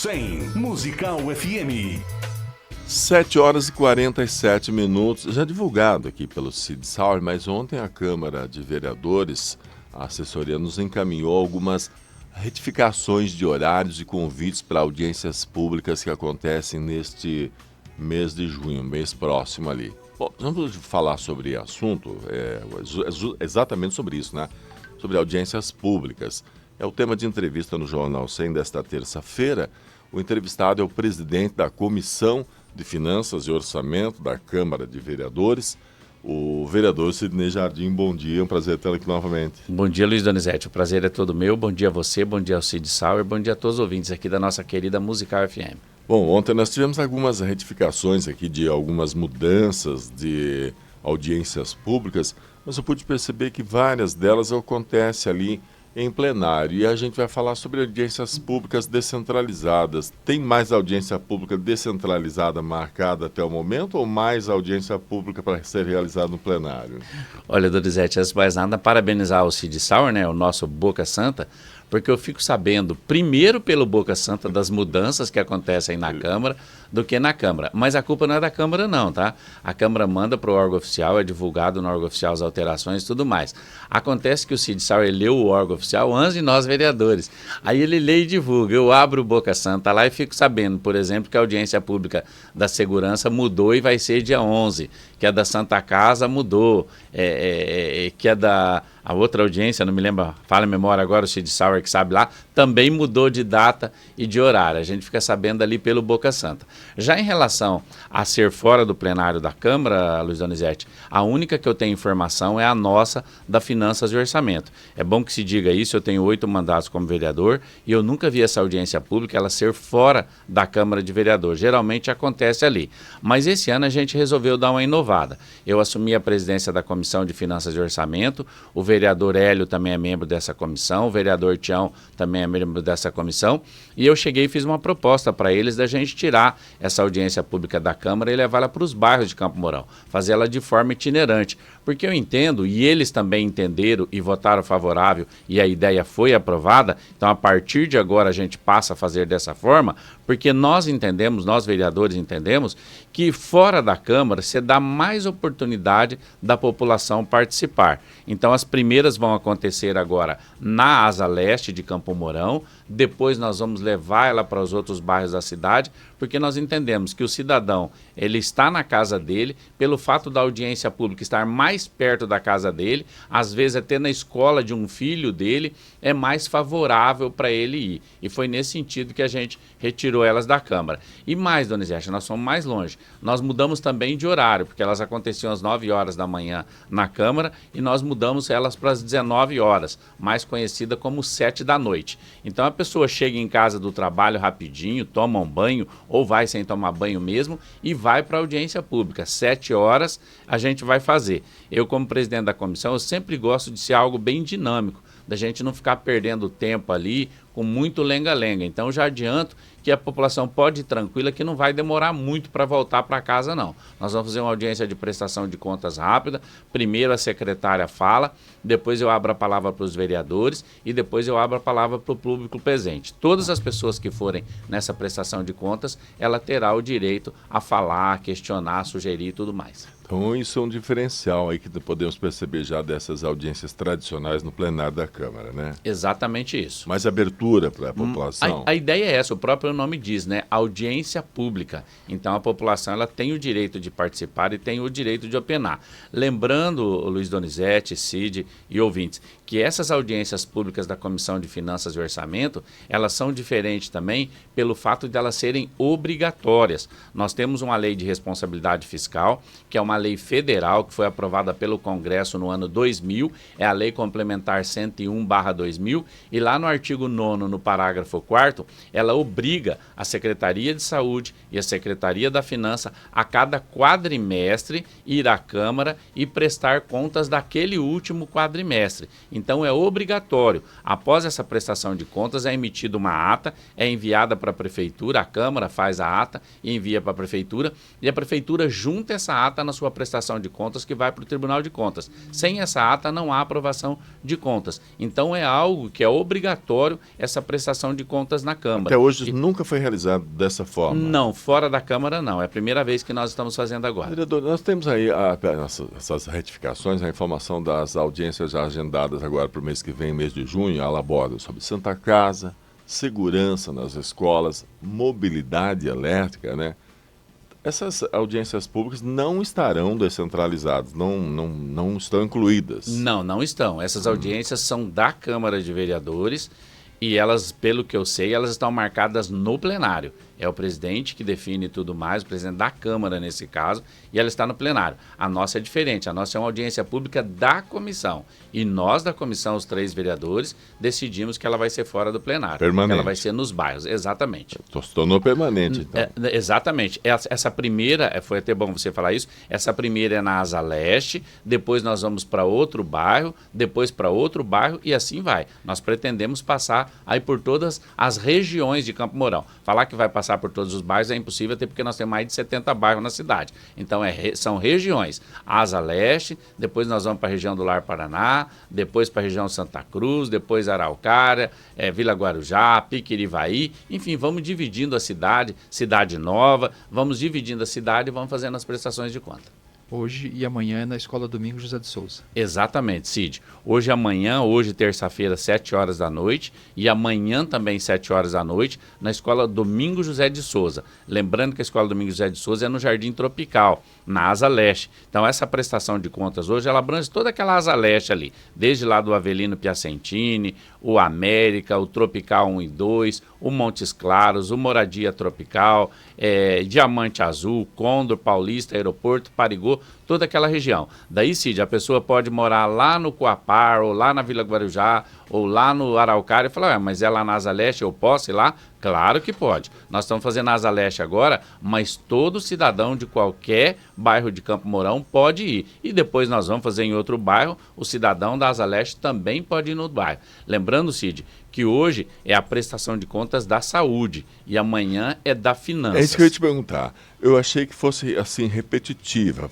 100 Musical FM. 7 horas e 47 minutos, já divulgado aqui pelo Cid Sauer, mas ontem a Câmara de Vereadores, a assessoria nos encaminhou algumas retificações de horários e convites para audiências públicas que acontecem neste mês de junho, mês próximo ali. Bom, vamos falar sobre assunto, exatamente sobre isso, né? Sobre audiências públicas. É o tema de entrevista no Jornal 100 desta terça-feira. O entrevistado é o presidente da Comissão de Finanças e Orçamento da Câmara de Vereadores, o vereador Sidney Jardim. Bom dia, é um prazer tê-lo aqui novamente. Bom dia, Luiz Donizete, o prazer é todo meu. Bom dia a você, bom dia ao Cid Sauer, bom dia a todos os ouvintes aqui da nossa querida Musical FM. Bom, ontem nós tivemos algumas retificações aqui de algumas mudanças de audiências públicas, mas eu pude perceber que várias delas acontecem ali em plenário. E a gente vai falar sobre audiências públicas descentralizadas. Tem mais audiência pública descentralizada marcada até o momento ou mais audiência pública para ser realizada no plenário? Olha, Donizete, antes de mais nada, parabenizar o Cid Sauer, né, o nosso Boca Santa, porque eu fico sabendo, primeiro pelo Boca Santa, das mudanças que acontecem na Câmara do que na Câmara. Mas a culpa não é da Câmara não, tá? A Câmara manda para o órgão oficial, é divulgado no órgão oficial as alterações e tudo mais. Acontece que o Cid Sauer leu o órgão oficial antes de nós vereadores. Aí ele lê e divulga. Eu abro o Boca Santa lá e fico sabendo, por exemplo, que a audiência pública da segurança mudou e vai ser dia 11, que a da Santa Casa mudou, que a da... A outra audiência, não me lembro, fala a memória agora, o Cid Sauer que sabe lá, também mudou de data e de horário. A gente fica sabendo ali pelo Boca Santa. Já em relação a ser fora do plenário da Câmara, Luiz Donizete, a única que eu tenho informação é a nossa da Finanças e Orçamento. É bom que se diga isso, eu tenho 8 mandatos como vereador e eu nunca vi essa audiência pública ela ser fora da Câmara de Vereador. Geralmente acontece ali. Mas esse ano a gente resolveu dar uma inovada. Eu assumi a presidência da Comissão de Finanças e Orçamento, o vereador Hélio também é membro dessa comissão, o vereador Tião também é membro dessa comissão, e eu cheguei e fiz uma proposta para eles da gente tirar essa audiência pública da Câmara e levá-la para os bairros de Campo Mourão, fazê-la de forma itinerante, porque eu entendo, e eles também entenderam e votaram favorável, e a ideia foi aprovada, então a partir de agora a gente passa a fazer dessa forma, porque nós entendemos, nós vereadores entendemos, que fora da Câmara se dá mais oportunidade da população participar. Então as primeiras vão acontecer agora na Asa Leste de Campo Mourão, depois nós vamos levar ela para os outros bairros da cidade, porque nós entendemos que o cidadão, ele está na casa dele, pelo fato da audiência pública estar mais perto da casa dele, às vezes até na escola de um filho dele, é mais favorável para ele ir. E foi nesse sentido que a gente retirou elas da Câmara. E mais, Donizete, nós fomos mais longe. Nós mudamos também de horário, porque elas aconteciam às 9 horas da manhã na Câmara e nós mudamos elas para as 19 horas, mais conhecida como 7 da noite. Então a pessoa chega em casa do trabalho rapidinho, toma um banho ou vai sem tomar banho mesmo e vai para a audiência pública. 7 horas a gente vai fazer. Eu, como presidente da comissão, eu sempre gosto de ser algo bem dinâmico, da gente não ficar perdendo tempo ali com muito lenga-lenga. Então já adianto que a população pode ir tranquila que não vai demorar muito para voltar para casa não. Nós vamos fazer uma audiência de prestação de contas rápida, primeiro a secretária fala, depois eu abro a palavra para os vereadores e depois eu abro a palavra para o público presente. Todas as pessoas que forem nessa prestação de contas, ela terá o direito a falar, a questionar, a sugerir e tudo mais. Então isso é um diferencial aí que podemos perceber já dessas audiências tradicionais no plenário da Câmara, né? Exatamente isso. Mais abertura para a população. A ideia é essa, o próprio nome diz, né? Audiência pública. Então a população ela tem o direito de participar e tem o direito de opinar. Lembrando, Luiz Donizete, Cid e ouvintes, que essas audiências públicas da Comissão de Finanças e Orçamento, elas são diferentes também pelo fato de elas serem obrigatórias. Nós temos uma lei de responsabilidade fiscal, que é uma lei federal que foi aprovada pelo Congresso no ano 2000, é a Lei Complementar 101/2000, e lá no artigo 9º, no parágrafo 4º, ela obriga a Secretaria de Saúde e a Secretaria da Finança a cada quadrimestre ir à Câmara e prestar contas daquele último quadrimestre. Então é obrigatório. Após essa prestação de contas é emitida uma ata, é enviada para a Prefeitura, a Câmara faz a ata e envia para a Prefeitura, e a Prefeitura junta essa ata na sua prestação de contas que vai para o Tribunal de Contas. Sem essa ata não há aprovação de contas. Então é algo que é obrigatório essa prestação de contas na Câmara. Até hoje nunca foi realizado dessa forma. Não, fora da Câmara não. É a primeira vez que nós estamos fazendo agora. Vereador, nós temos aí essas retificações, a informação das audiências já agendadas agora para o mês que vem, mês de junho, ela aborda sobre Santa Casa, segurança nas escolas, mobilidade elétrica, né? Essas audiências públicas não estarão descentralizadas, não estão incluídas. Não estão. Essas audiências são da Câmara de Vereadores e elas, pelo que eu sei, elas estão marcadas no plenário. É o presidente que define tudo mais, o presidente da Câmara nesse caso, e ela está no plenário. A nossa é diferente, a nossa é uma audiência pública da comissão. E nós da comissão, os 3 vereadores, decidimos que ela vai ser fora do plenário. Permanente. Ela vai ser nos bairros, exatamente. Se tornou permanente, então. Exatamente. Essa primeira, foi até bom você falar isso, essa primeira é na Asa Leste, depois nós vamos para outro bairro, depois para outro bairro e assim vai. Nós pretendemos passar aí por todas as regiões de Campo Mourão. Falar que vai passar por todos os bairros é impossível, até porque nós temos mais de 70 bairros na cidade. Então são regiões. Asa Leste, depois nós vamos para a região do Lar Paraná, depois para a região Santa Cruz, depois Araucária, Vila Guarujá, Piquirivaí, enfim, vamos dividindo a cidade, Cidade Nova, vamos dividindo a cidade e vamos fazendo as prestações de conta. Hoje e amanhã é na Escola Domingos José de Souza. Exatamente, Cid. Hoje e amanhã, hoje terça-feira, 7 horas da noite, e amanhã também 7 horas da noite, na Escola Domingos José de Souza. Lembrando que a Escola Domingos José de Souza é no Jardim Tropical, na Asa Leste. Então essa prestação de contas hoje, ela abrange toda aquela Asa Leste ali, desde lá do Avelino Piacentini, o América, o Tropical 1 e 2, o Montes Claros, o Moradia Tropical, Diamante Azul, Condor, Paulista, Aeroporto, Parigô, toda aquela região. Daí, Cid, a pessoa pode morar lá no Coapar, ou lá na Vila Guarujá, ou lá no Araucária e falar, mas é lá na Asa Leste, eu posso ir lá? Claro que pode. Nós estamos fazendo a Asa Leste agora, mas todo cidadão de qualquer bairro de Campo Mourão pode ir. E depois nós vamos fazer em outro bairro, o cidadão da Asa Leste também pode ir no bairro. Lembrando, Cid, que hoje é a prestação de contas da saúde e amanhã é da finanças. É isso que eu ia te perguntar. Eu achei que fosse assim repetitiva.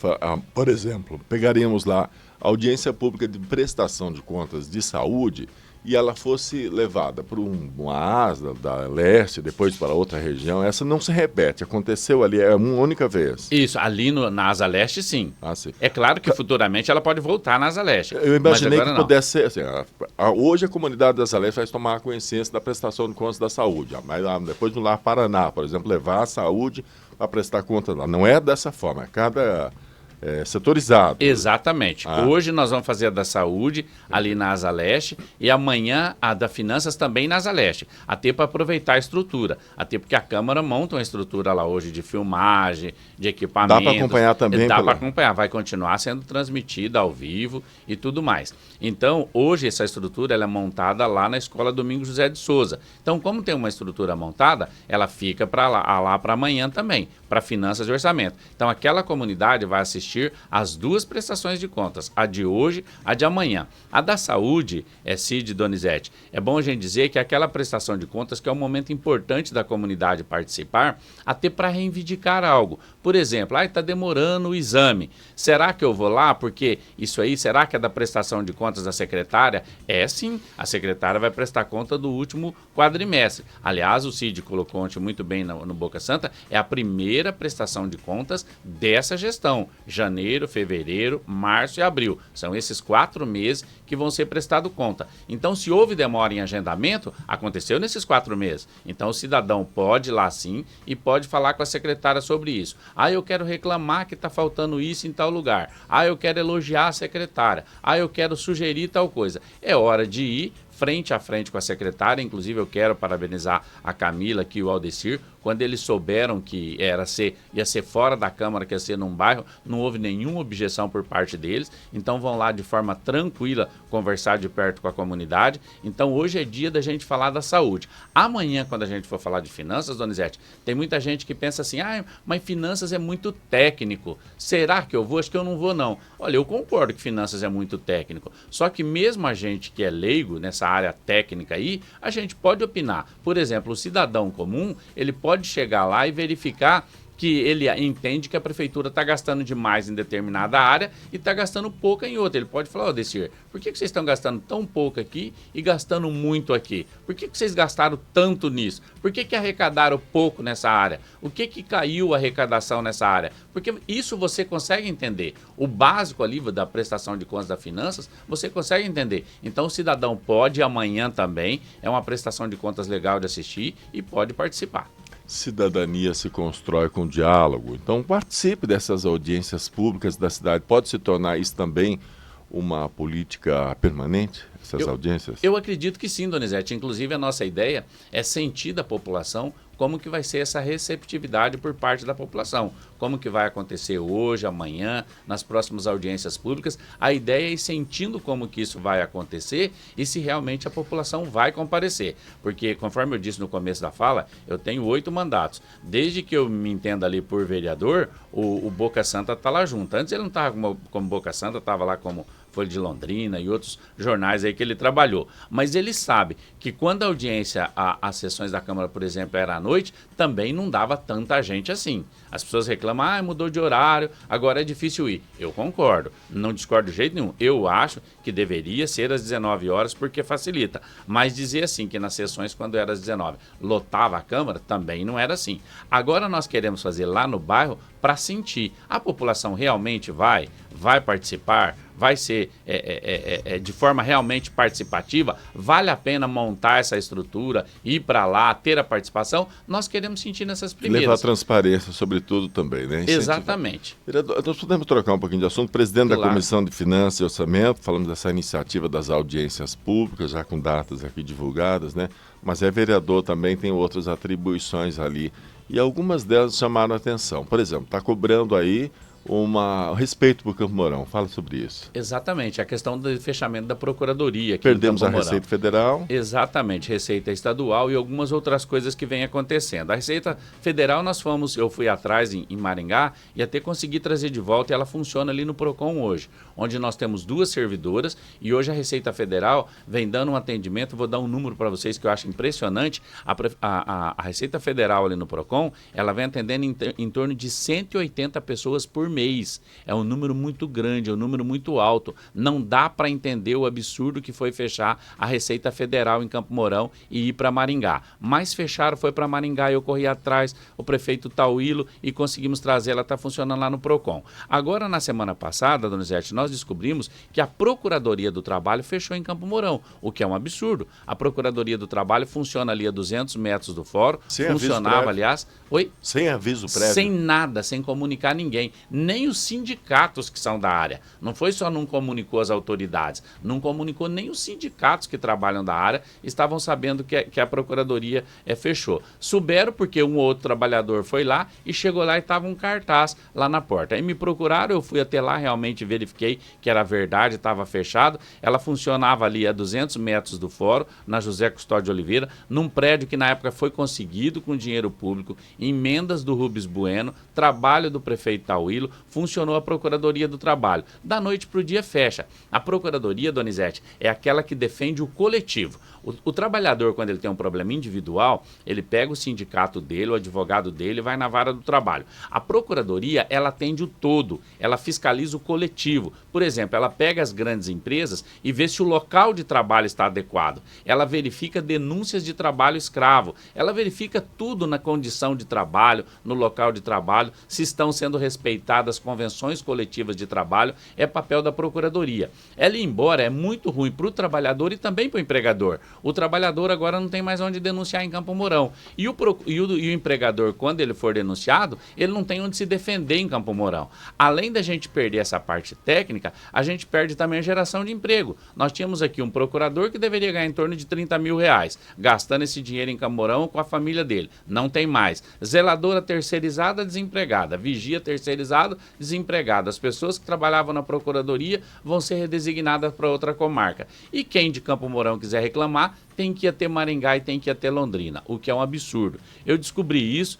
Por exemplo, pegaríamos lá a audiência pública de prestação de contas de saúde e ela fosse levada para uma asa da leste, depois para outra região. Essa não se repete, aconteceu ali, é uma única vez. Isso, ali na Asa Leste, sim. Sim. É claro que futuramente ela pode voltar na Asa Leste. Eu imaginei que não. pudesse ser assim, hoje a comunidade da Asa Leste vai tomar conhecência da prestação de contas da saúde, mas depois no Lar Paraná, por exemplo, levar a saúde para prestar contas lá. Não é dessa forma, cada setorizado. Exatamente. Hoje nós vamos fazer a da saúde ali na Asa Leste e amanhã a da finanças também na Asa Leste. Até para aproveitar a estrutura. Até porque a Câmara monta uma estrutura lá hoje de filmagem, de equipamentos. Dá para acompanhar também? Dá para acompanhar. Vai continuar sendo transmitida ao vivo e tudo mais. Então, hoje essa estrutura ela é montada lá na Escola Domingos José de Souza. Então, como tem uma estrutura montada, ela fica para lá para amanhã também, para finanças e orçamento. Então, aquela comunidade vai assistir as duas prestações de contas, a de hoje, a de amanhã. A da saúde, Cid Donizete, é bom a gente dizer que aquela prestação de contas que é um momento importante da comunidade participar, até para reivindicar algo. Por exemplo, está demorando o exame. Será que eu vou lá? Porque isso aí, será que é da prestação de contas da secretária? É sim, a secretária vai prestar conta do último quadrimestre. Aliás, o Cid colocou ontem muito bem no Boca Santa, é a primeira prestação de contas dessa gestão. Janeiro, fevereiro, março e abril. São esses 4 meses que vão ser prestado conta. Então, se houve demora em agendamento, aconteceu nesses 4 meses. Então, o cidadão pode ir lá sim e pode falar com a secretária sobre isso. Eu quero reclamar que está faltando isso em tal lugar. Eu quero elogiar a secretária. Eu quero sugerir tal coisa. É hora de ir frente a frente com a secretária. Inclusive, eu quero parabenizar a Camila e o Aldecir. Quando eles souberam que ia ser fora da Câmara, que ia ser num bairro, não houve nenhuma objeção por parte deles. Então, vão lá de forma tranquila conversar de perto com a comunidade. Então, hoje é dia da gente falar da saúde. Amanhã, quando a gente for falar de finanças, Donizete, tem muita gente que pensa assim, mas finanças é muito técnico. Será que eu vou? Acho que eu não vou, não. Olha, eu concordo que finanças é muito técnico. Só que mesmo a gente que é leigo nessa área técnica aí, a gente pode opinar. Por exemplo, o cidadão comum, ele pode chegar lá e verificar que ele entende que a prefeitura está gastando demais em determinada área e está gastando pouco em outra. Ele pode falar, ô Decir, por que vocês estão gastando tão pouco aqui e gastando muito aqui? Por que vocês gastaram tanto nisso? Por que arrecadaram pouco nessa área? O que caiu a arrecadação nessa área? Porque isso você consegue entender. O básico ali da prestação de contas das finanças, você consegue entender. Então o cidadão pode amanhã também, é uma prestação de contas legal de assistir e pode participar. Cidadania se constrói com diálogo. Então participe dessas audiências públicas da cidade. Pode se tornar isso também uma política permanente, essas audiências? Eu acredito que sim, Donizete. Inclusive a nossa ideia é sentir da população como que vai ser essa receptividade por parte da população. Como que vai acontecer hoje, amanhã, nas próximas audiências públicas. A ideia é ir sentindo como que isso vai acontecer e se realmente a população vai comparecer. Porque, conforme eu disse no começo da fala, eu tenho 8 mandatos. Desde que eu me entenda ali por vereador, o Boca Santa está lá junto. Antes ele não estava como Boca Santa, estava lá como Folha de Londrina e outros jornais aí que ele trabalhou. Mas ele sabe que quando a audiência, as sessões da Câmara, por exemplo, era à noite, também não dava tanta gente assim. As pessoas reclamam, mudou de horário, agora é difícil ir. Eu concordo, não discordo de jeito nenhum. Eu acho que deveria ser às 19 horas porque facilita. Mas dizer assim que nas sessões, quando era às 19, lotava a Câmara, também não era assim. Agora nós queremos fazer lá no bairro para sentir. A população realmente vai participar, vai ser de forma realmente participativa, vale a pena montar essa estrutura, ir para lá, ter a participação, nós queremos sentir nessas primeiras. Levar transparência, sobretudo, também, né? Exatamente. Vereador, nós podemos trocar um pouquinho de assunto. Presidente da Comissão de Finanças e Orçamento, falamos dessa iniciativa das audiências públicas, já com datas aqui divulgadas, né? Mas é vereador também, tem outras atribuições ali. E algumas delas chamaram a atenção. Por exemplo, está cobrando aí respeito por Campo Mourão. Fala sobre isso. Exatamente, a questão do fechamento da Procuradoria aqui Perdemos em Campo a Receita Federal. Exatamente, Receita Estadual e algumas outras coisas que vêm acontecendo. A Receita Federal eu fui atrás em Maringá e até consegui trazer de volta e ela funciona ali no Procon hoje, onde nós temos 2 servidoras e hoje a Receita Federal vem dando um atendimento, vou dar um número para vocês que eu acho impressionante, a Receita Federal ali no Procon, ela vem atendendo em torno de 180 pessoas por mês. É um número muito grande, é um número muito alto. Não dá para entender o absurdo que foi fechar a Receita Federal em Campo Mourão e ir para Maringá. Mas fecharam, foi para Maringá, eu corri atrás, o prefeito Tauílo, e conseguimos trazer, ela está funcionando lá no Procon. Agora, na semana passada, Donizete, nós descobrimos que a Procuradoria do Trabalho fechou em Campo Mourão, o que é um absurdo. A Procuradoria do Trabalho funciona ali a 200 metros do fórum, funcionava, aliás... Oi? Sem aviso prévio? Sem nada, sem comunicar ninguém. Nem os sindicatos que são da área. Não foi só não comunicou as autoridades, não comunicou nem os sindicatos que trabalham da área, estavam sabendo que a Procuradoria fechou. Souberam porque um ou outro trabalhador foi lá e chegou lá e estava um cartaz lá na porta. Aí me procuraram, eu fui até lá, realmente verifiquei que era verdade, estava fechado. Ela funcionava ali a 200 metros do fórum, na José Custódio de Oliveira, num prédio que na época foi conseguido com dinheiro público, emendas do Rubens Bueno, trabalho do prefeito Tauílo, funcionou a Procuradoria do Trabalho. Da noite para o dia fecha. A Procuradoria, Donizete, é aquela que defende o coletivo. O trabalhador, quando ele tem um problema individual, ele pega o sindicato dele, o advogado dele e vai na vara do trabalho. A Procuradoria, ela atende o todo, ela fiscaliza o coletivo. Por exemplo, ela pega as grandes empresas e vê se o local de trabalho está adequado. Ela verifica denúncias de trabalho escravo. Ela verifica tudo na condição de trabalho, no local de trabalho, se estão sendo respeitadas convenções coletivas de trabalho, é papel da Procuradoria. Ela ir embora é muito ruim para o trabalhador e também para o empregador. O trabalhador agora não tem mais onde denunciar em Campo Mourão. E o empregador, quando ele for denunciado, ele não tem onde se defender em Campo Mourão. Além da gente perder essa parte técnica, a gente perde também a geração de emprego. Nós tínhamos aqui um procurador que deveria ganhar em torno de R$30 mil, gastando esse dinheiro em Campo Mourão com a família dele. Não tem mais. Zeladora terceirizada, desempregada. Vigia terceirizado, desempregado. As pessoas que trabalhavam na Procuradoria vão ser redesignadas para outra comarca. E quem de Campo Mourão quiser reclamar, tem que ir até Maringá e tem que ir até Londrina, o que é um absurdo. Eu descobri isso,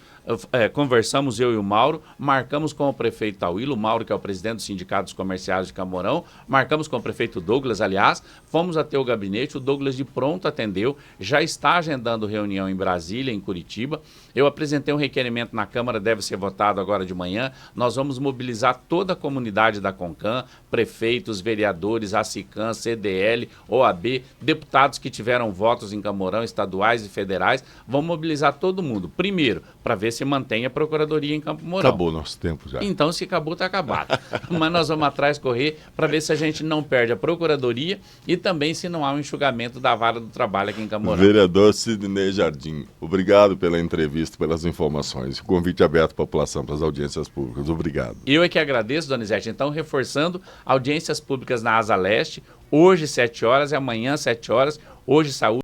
conversamos eu e o Mauro, marcamos com o prefeito Tauílo, o Mauro que é o presidente do Sindicato dos Comerciários de Camorão, marcamos com o prefeito Douglas, aliás, fomos até o gabinete, o Douglas de pronto atendeu, já está agendando reunião em Brasília, em Curitiba. Eu apresentei um requerimento na Câmara, deve ser votado agora de manhã. Nós vamos mobilizar toda a comunidade da CONCAN, prefeitos, vereadores, ACICAN, CDL, OAB, deputados que tiveram votos em Camorão, estaduais e federais. Vamos mobilizar todo mundo. Primeiro, para ver se mantém a Procuradoria em Campo Mourão. Acabou o nosso tempo já. Então, se acabou, está acabado. Mas nós vamos atrás correr para ver se a gente não perde a Procuradoria e também se não há um enxugamento da vara do trabalho aqui em Camorão. Vereador Sidney Jardim, obrigado pela entrevista, pelas informações. Convite aberto à população, para as audiências públicas. Obrigado. Eu é que agradeço, Donizete. Então, reforçando, audiências públicas na Asa Leste, hoje 7 horas e amanhã 7 horas. Hoje, saúde.